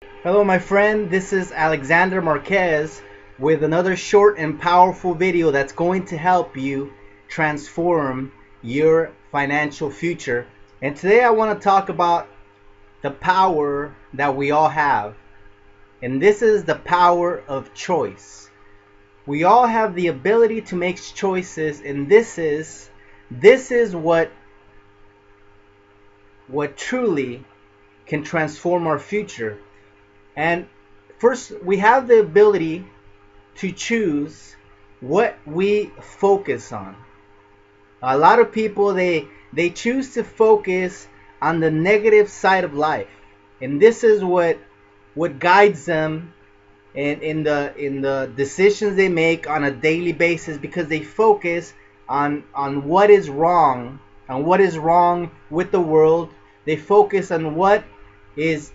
Hello my friend, this is Alexander Marquez with another short and powerful video that's going to help you transform your financial future. And today I want to talk about the power that we all have. And this is the power of choice. We all have the ability to make choices, and this is what truly can transform our future. And first, we have the ability to choose what we focus on. A lot of people they choose to focus on the negative side of life, and this is what guides them in the decisions they make on a daily basis, because they focus on what is wrong, on what is wrong with the world. They focus is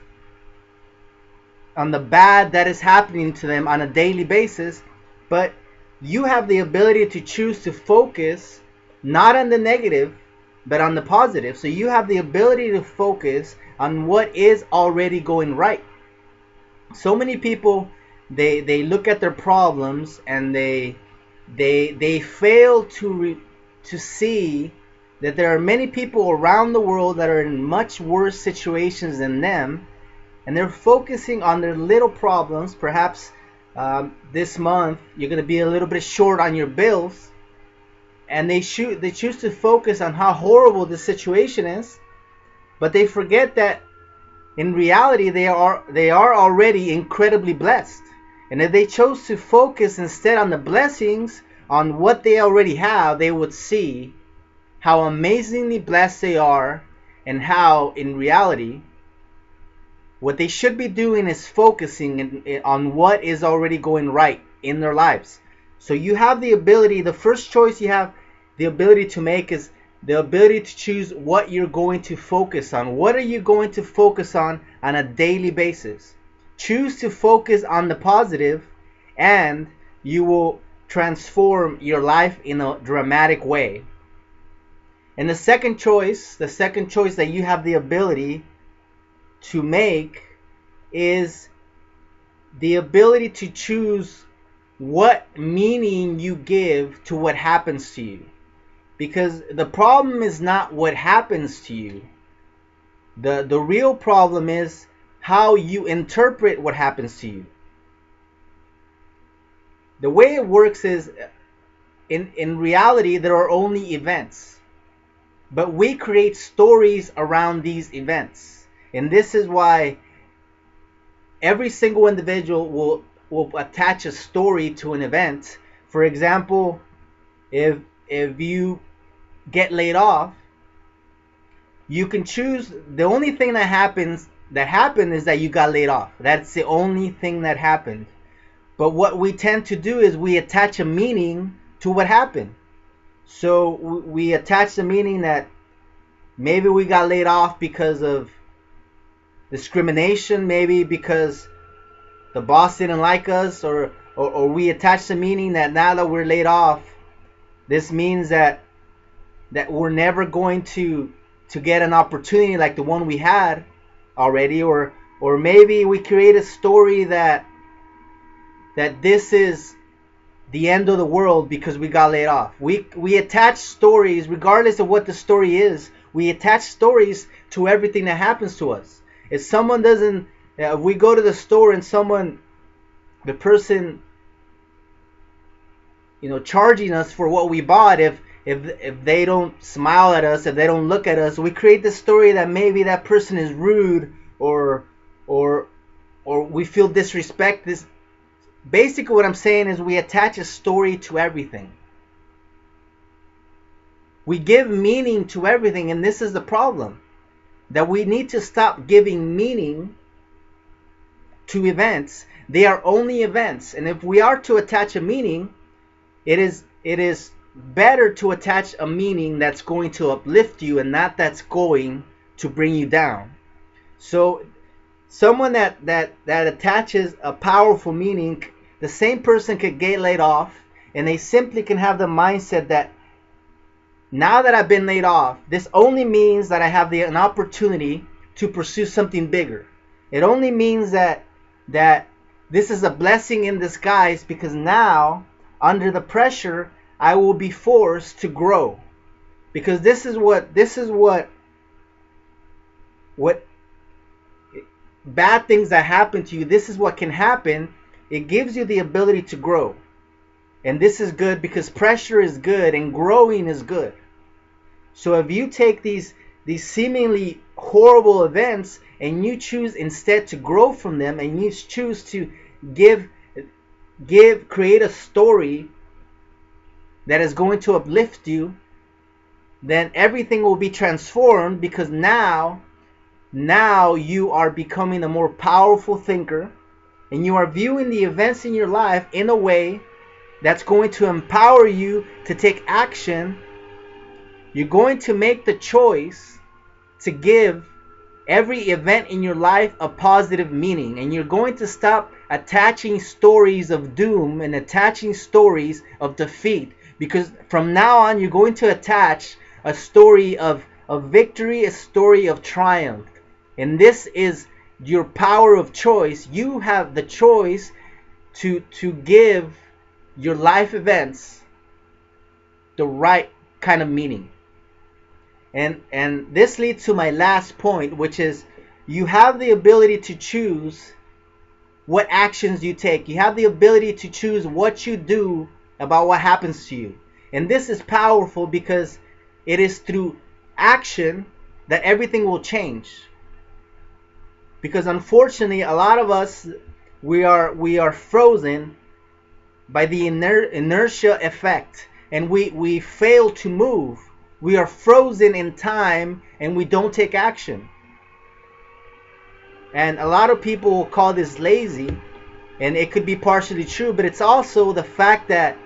on the bad that is happening to them on a daily basis. But you have the ability to choose to focus not on the negative but on the positive. So you have the ability to focus on what is already going right. So many people, they look at their problems and they fail to see that there are many people around the world that are in much worse situations than them, and they're focusing on their little problems. Perhaps this month you're going to be a little bit short on your bills, and they choose to focus on how horrible the situation is, but they forget that in reality they are already incredibly blessed. And if they chose to focus instead on the blessings, on what they already have, they would see how amazingly blessed they are, and how in reality what they should be doing is focusing on what is already going right in their lives. So you have the ability, the first choice you have the ability to make is the ability to choose what you're going to focus on. What are you going to focus on a daily basis? Choose to focus on the positive, and you will transform your life in a dramatic way. And the second choice that you have the ability to make is the ability to choose what meaning you give to what happens to you. Because the problem is not what happens to you. The real problem is how you interpret what happens to you. The way it works is, in reality there are only events, but we create stories around these events. And this is why every single individual will attach a story to an event. For example, if you get laid off, you can choose the only thing that happened is that you got laid off. That's the only thing that happened. But what we tend to do is we attach a meaning to what happened. So we attach the meaning that maybe we got laid off because of discrimination, maybe because the boss didn't like us, or we attach the meaning that now that we're laid off, this means that we're never going to get an opportunity like the one we had already, or maybe we create a story that this is the end of the world because we got laid off. We attach stories, regardless of what the story is. We attach stories to everything that happens to us. If someone doesn't, if we go to the store and the person, charging us for what we bought, if they don't smile at us, if they don't look at us, we create the story that maybe that person is rude, or we feel disrespect. Basically what I'm saying is we attach a story to everything. We give meaning to everything, and this is the problem. That we need to stop giving meaning to events. They are only events, and if we are to attach a meaning, it is better to attach a meaning that's going to uplift you, and not that's going to bring you down. So someone that attaches a powerful meaning, the same person could get laid off, and they simply can have the mindset that now that I've been laid off, this only means that I have an opportunity to pursue something bigger. It only means that this is a blessing in disguise, because now, under the pressure, I will be forced to grow. Because what bad things that happen to you, this is what can happen. It gives you the ability to grow. And this is good, because pressure is good and growing is good. So if you take these seemingly horrible events and you choose instead to grow from them, and you choose to create a story that is going to uplift you, then everything will be transformed, because now you are becoming a more powerful thinker, and you are viewing the events in your life in a way that's going to empower you to take action. You're going to make the choice to give every event in your life a positive meaning, and you're going to stop attaching stories of doom and attaching stories of defeat, because from now on you're going to attach a story of victory, a story of triumph. And this is your power of choice. You have the choice to give your life events the right kind of meaning. And this leads to my last point, which is you have the ability to choose what actions you take. You have the ability to choose what you do about what happens to you. And this is powerful, because it is through action that everything will change. Because unfortunately, a lot of us, we are frozen by the inertia effect, and we fail to move. We are frozen in time and we don't take action. And a lot of people will call this lazy, and it could be partially true, but it's also the fact that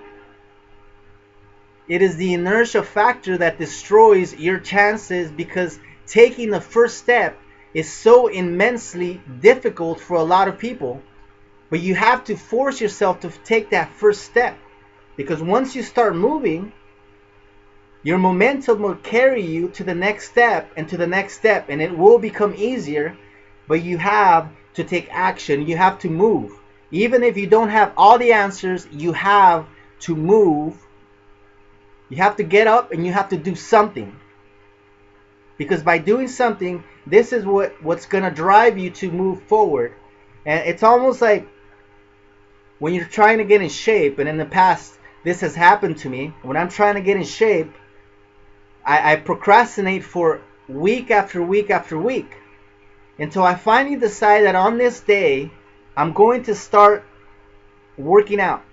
it is the inertia factor that destroys your chances, because taking the first step is so immensely difficult for a lot of people. But you have to force yourself to take that first step, because once you start moving, your momentum will carry you to the next step and to the next step, and it will become easier. But you have to take action. You have to move. Even if you don't have all the answers, you have to move. You have to get up and you have to do something. Because by doing something, this is what's going to drive you to move forward. And it's almost like when you're trying to get in shape, and in the past this has happened to me. When I'm trying to get in shape, I procrastinate for week after week after week, until I finally decide that on this day I'm going to start working out.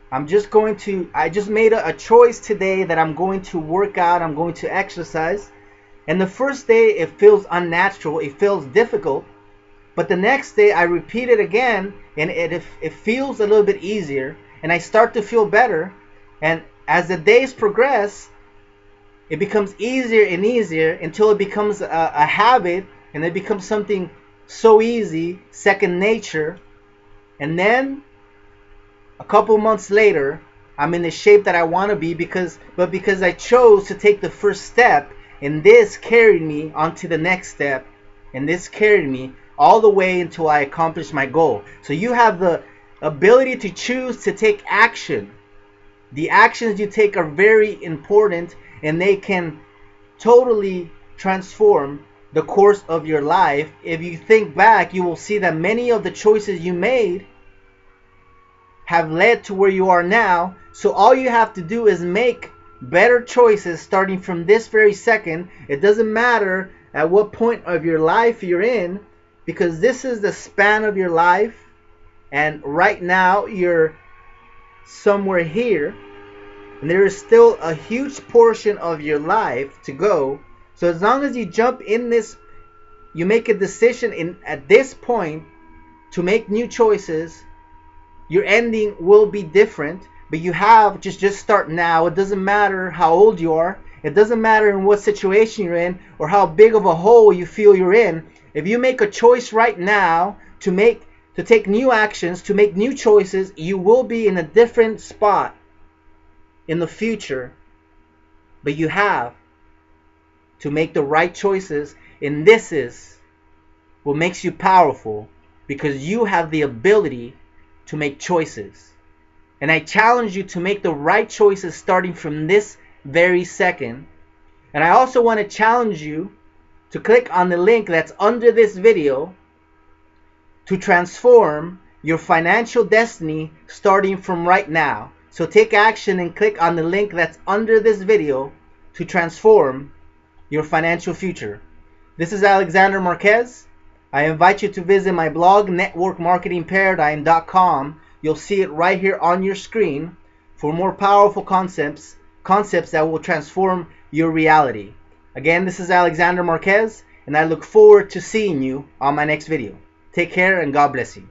I just made a choice today that I'm going to work out, I'm going to exercise. And the first day it feels unnatural, it feels difficult. But the next day I repeat it again, and it feels a little bit easier, and I start to feel better. And as the days progress, it becomes easier and easier until it becomes a habit, and it becomes something so easy, second nature. And then a couple months later, I'm in the shape that I want to be, because I chose to take the first step, and this carried me onto the next step, and this carried me all the way until I accomplished my goal. So you have the ability to choose to take action. The actions you take are very important, and they can totally transform the course of your life. If you think back, you will see that many of the choices you made have led to where you are now. So all you have to do is make better choices starting from this very second. It doesn't matter at what point of your life you're in, because this is the span of your life, and right now you're somewhere here, and there is still a huge portion of your life to go. So as long as you jump in this, you make a decision at this point to make new choices, your ending will be different. But you have just start now. It doesn't matter how old you are. It doesn't matter in what situation you're in or how big of a hole you feel you're in. If you make a choice right now to take new actions, to make new choices, you will be in a different spot in the future. But you have to make the right choices, and this is what makes you powerful, because you have the ability to make choices. And I challenge you to make the right choices starting from this very second. And I also want to challenge you to click on the link that's under this video to transform your financial destiny starting from right now. So take action and click on the link that's under this video to transform your financial future. This is Alexander Marquez. I invite you to visit my blog, networkmarketingparadigm.com. You'll see it right here on your screen for more powerful concepts that will transform your reality. Again, this is Alexander Marquez, and I look forward to seeing you on my next video. Take care and God bless you.